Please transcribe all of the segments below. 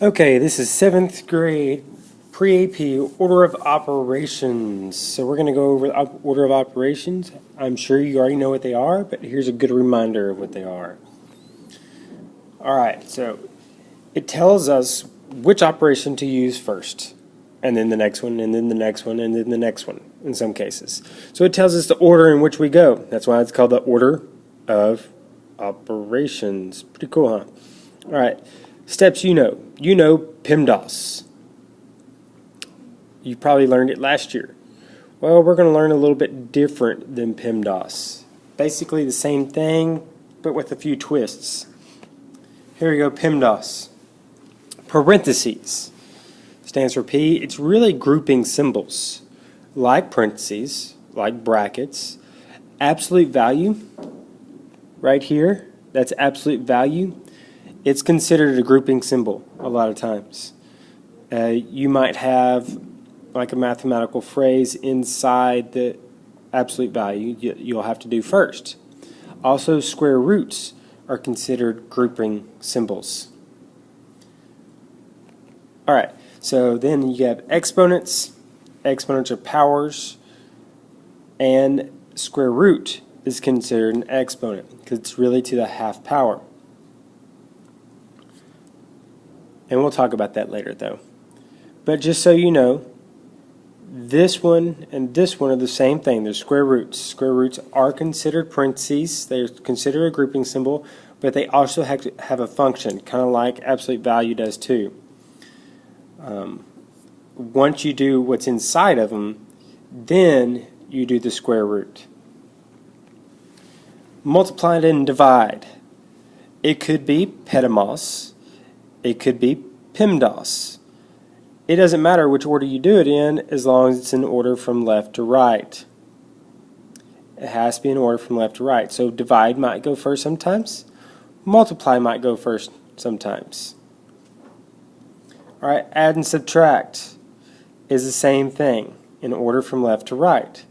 Okay, this is 7th grade pre-AP order of operations. So we're going to go over the order of operations. I'm sure you already know what they are, but here's a good reminder of what they are. Alright, so it tells us which operation to use first, and then the next one, and then the next one, and then the next one, in some cases. So it tells us the order in which we go. That's why it's called the order of operations. Pretty cool, huh? Alright. Steps you know. You know PEMDAS. You probably learned it last year. Well, we're going to learn a little bit different than PEMDAS. Basically the same thing, but with a few twists. Here we go, PEMDAS. Parentheses stands for P. It's really grouping symbols, like parentheses, like brackets. Absolute value, right here, that's absolute value. It's considered a grouping symbol a lot of times. You might have like a mathematical phrase inside the absolute value you'll have to do first. Also, square roots are considered grouping symbols. Alright, so then you have exponents. Exponents are powers, and square root is considered an exponent because it's really to the half power. And we'll talk about that later though. But just so you know, this one and this one are the same thing. They're square roots. Square roots are considered parentheses. They're considered a grouping symbol, but they also have a function, kind of like absolute value does too. Once you do what's inside of them, then you do the square root. Multiply and divide. It could be PETAMOS. It could be PEMDAS. It doesn't matter which order you do it in as long as it's in order from left to right. It has to be in order from left to right. So divide might go first sometimes. Multiply might go first sometimes. Alright, add and subtract is the same thing in order from left to right.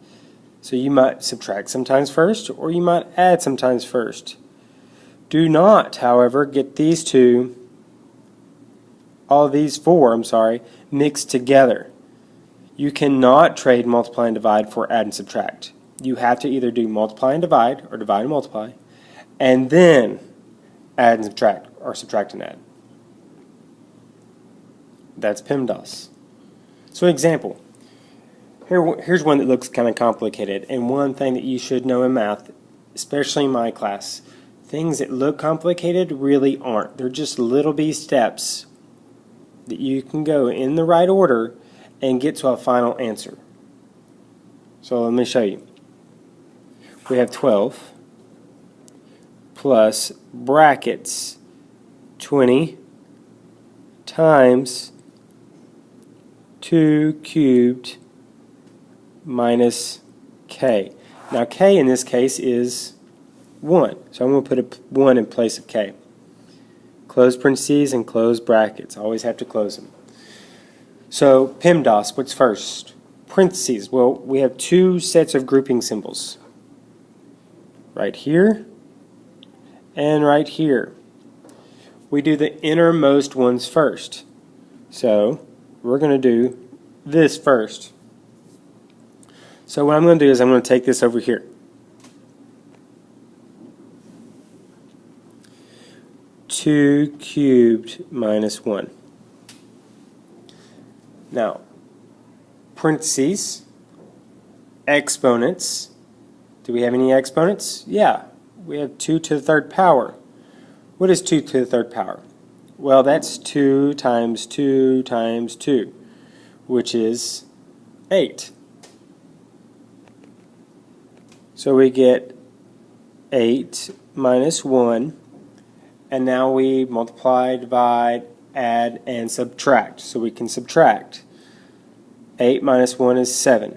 So you might subtract sometimes first, or you might add sometimes first. Do not, however, get these two, all these four, mixed together. You cannot trade multiply and divide for add and subtract. You have to either do multiply and divide, or divide and multiply, and then add and subtract, or subtract and add. That's PEMDAS. So example, here's one that looks kind of complicated, and one thing that you should know in math, especially in my class, things that look complicated really aren't. They're just little b steps that you can go in the right order and get to a final answer. So let me show you. We have 12 plus brackets 20 times 2 cubed minus k. Now k in this case is 1, so I'm going to put a 1 in place of k. Close parentheses and close brackets. Always have to close them. So PEMDAS, what's first? Parentheses. Well, we have two sets of grouping symbols. Right here and right here. We do the innermost ones first. So we're going to do this first. So what I'm going to do is I'm going to take this over here. Two cubed minus 1. Now, parentheses, exponents. Do we have any exponents? Yeah, we have 2 to the third power. What is 2 to the third power? Well, that's 2 times 2 times 2, which is 8. So we get 8 minus 1. And now we multiply, divide, add, and subtract. So we can subtract. 8 minus 1 is 7.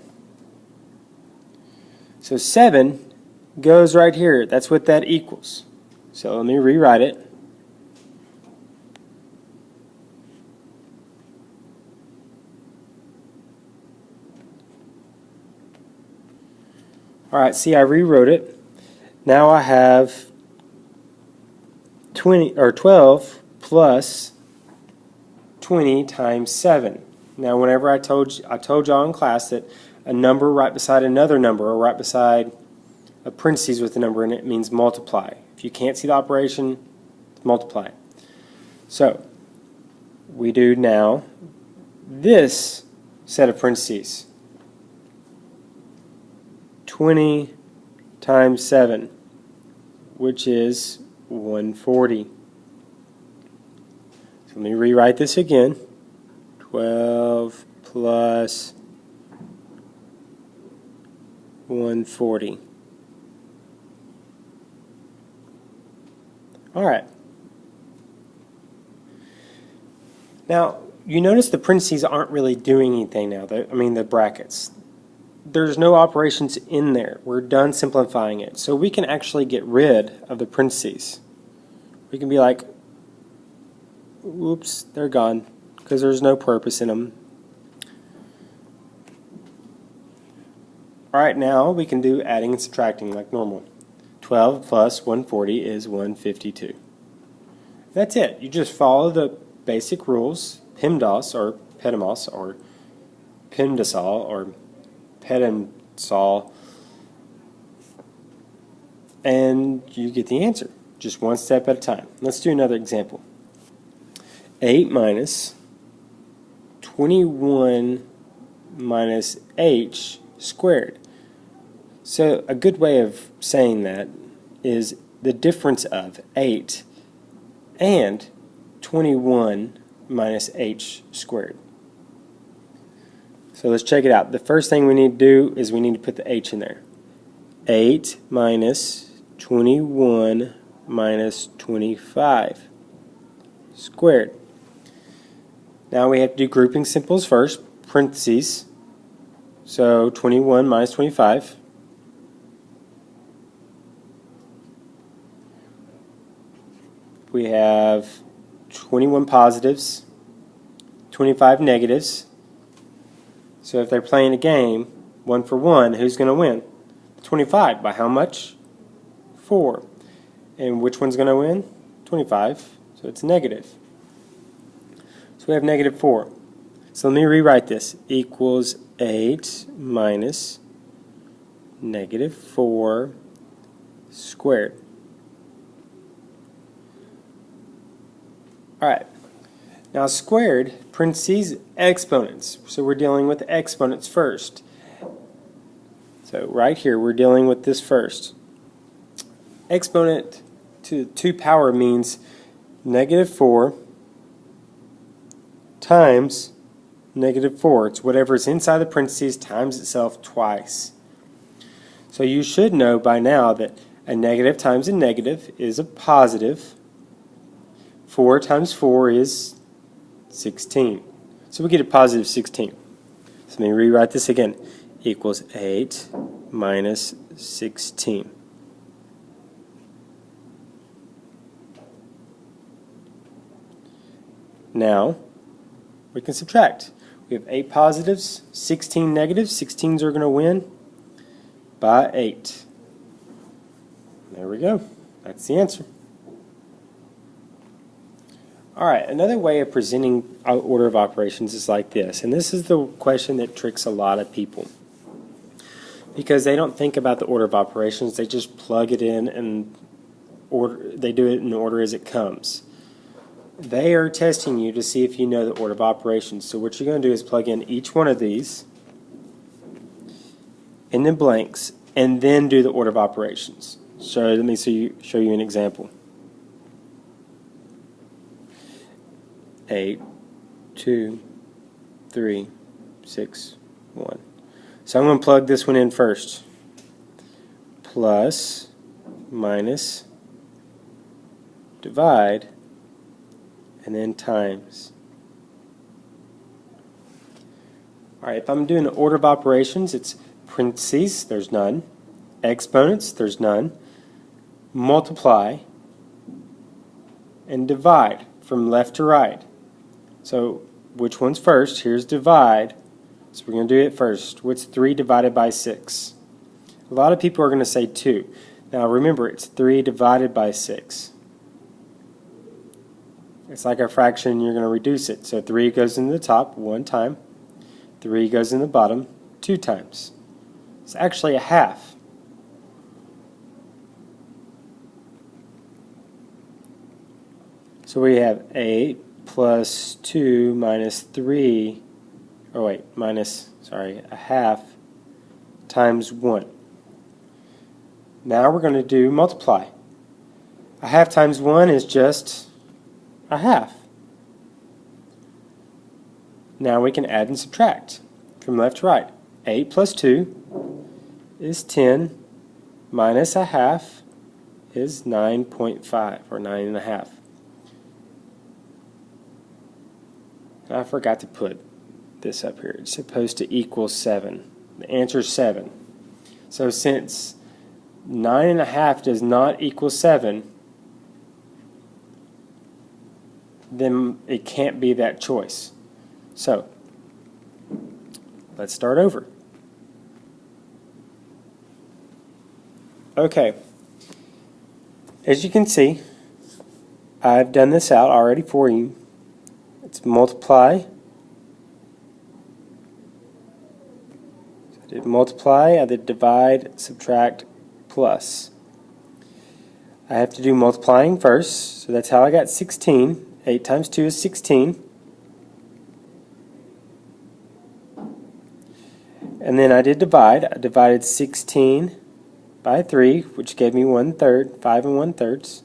So 7 goes right here. That's what that equals. So let me rewrite it. Alright, see, I rewrote it. Now I have 12 plus 20 times 7. Now whenever I told y'all in class that a number right beside another number or right beside a parentheses with a number in it means multiply. If you can't see the operation, multiply. So we do now this set of parentheses. 20 times 7, which is 140. So let me rewrite this again. 12 plus 140. All right. Now, you notice the parentheses aren't really doing anything now. The brackets. There's no operations in there. We're done simplifying it. So we can actually get rid of the parentheses. We can be like, oops, they're gone, because there's no purpose in them. Alright, now we can do adding and subtracting like normal. 12 plus 140 is 152. That's it. You just follow the basic rules, PEMDAS or PETMAS or PEMDASOL or PETMSOL, and you get the answer, just one step at a time. Let's do another example. 8 minus 21 minus h squared. So a good way of saying that is the difference of 8 and 21 minus h squared. So let's check it out. The first thing we need to do is we need to put the h in there. 8 minus 21 minus 25 squared. Now we have to do grouping simples first, parentheses. So 21 minus 25. We have 21 positives, 25 negatives. So if they're playing a game, 1 for 1, who's going to win? 25. By how much? 4. And which one's going to win? 25. So it's negative. So we have negative 4. So let me rewrite this. Equals 8 minus negative 4 squared. Alright. Now squared, parentheses, exponents. So we're dealing with exponents first. So right here we're dealing with this first. Exponent to 2 power means negative 4 times negative 4. It's whatever's inside the parentheses times itself twice. So you should know by now that a negative times a negative is a positive. 4 times 4 is 16. So we get a positive 16. So let me rewrite this again. Equals 8 minus 16. Now we can subtract. We have 8 positives, 16 negatives. 16s are going to win by 8. There we go. That's the answer. Alright, another way of presenting order of operations is like this. And this is the question that tricks a lot of people. Because they don't think about the order of operations, they just plug it in and they do it in order as it comes. They are testing you to see if you know the order of operations. So what you're going to do is plug in each one of these in the blanks and then do the order of operations. So let me show you an example. 8, 2, 3, 6, 1. So I'm going to plug this one in first. Plus, minus, divide, and then times. Alright, if I'm doing the order of operations, it's parentheses, there's none. Exponents, there's none. Multiply, and divide from left to right. So which one's first? Here's divide. So we're going to do it first. What's 3 divided by 6? A lot of people are going to say 2. Now remember, it's 3 divided by 6. It's like a fraction, you're going to reduce it. So 3 goes in the top 1 time, 3 goes in the bottom 2 times. It's actually a half. So we have 8 plus 2 minus 3, oh wait, a half times 1. Now we're going to do multiply. A half times 1 is just a half. Now we can add and subtract from left to right. 8 plus 2 is 10 minus a half is 9.5 or 9.5. I forgot to put this up here. It's supposed to equal 7. The answer is 7. So since 9.5 does not equal 7, then it can't be that choice. So let's start over. Okay, as you can see, I've done this out already for you. It's multiply. I did multiply, I did divide, subtract, plus. I have to do multiplying first, so that's how I got 16. 8 times 2 is 16. And then I did divide. I divided 16 by 3, which gave me 1/3, 5 1/3.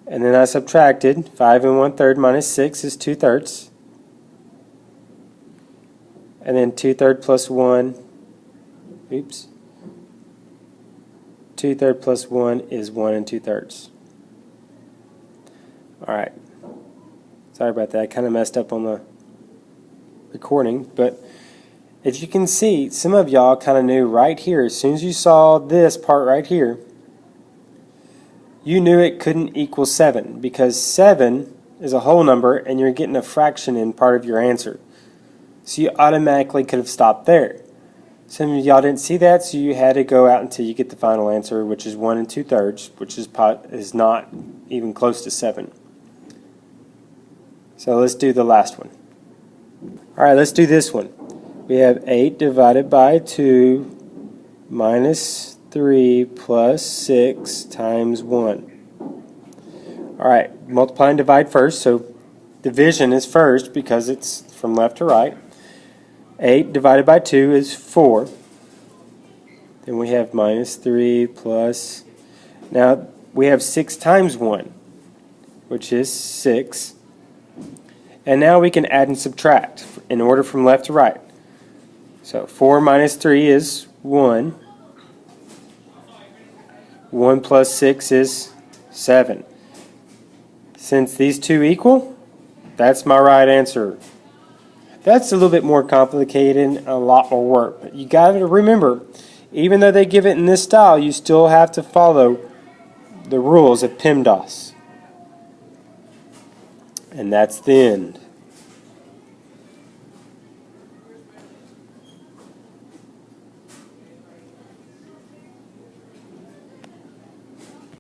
And then I subtracted 5 1/3 minus 6 is 2/3. And then 2/3 plus 1, 2/3 plus 1 is 1 2/3. Alright, sorry about that, I kind of messed up on the recording, but as you can see, some of y'all kind of knew right here, as soon as you saw this part right here, you knew it couldn't equal 7 because 7 is a whole number and you're getting a fraction in part of your answer. So you automatically could have stopped there. Some of y'all didn't see that, so you had to go out until you get the final answer, which is 1 2/3, which is not even close to 7. So let's do the last one. Alright, let's do this one. We have 8 divided by 2 minus 3 plus 6 times 1. Alright, multiply and divide first, so division is first because it's from left to right. 8 divided by 2 is 4. Then we have minus 3 plus, now we have 6 times 1, which is 6. And now we can add and subtract in order from left to right. So 4 minus 3 is 1. 1 plus 6 is 7. Since these two equal, that's my right answer. That's a little bit more complicated and a lot more work. But you got to remember, even though they give it in this style, you still have to follow the rules of PEMDAS. And that's the end.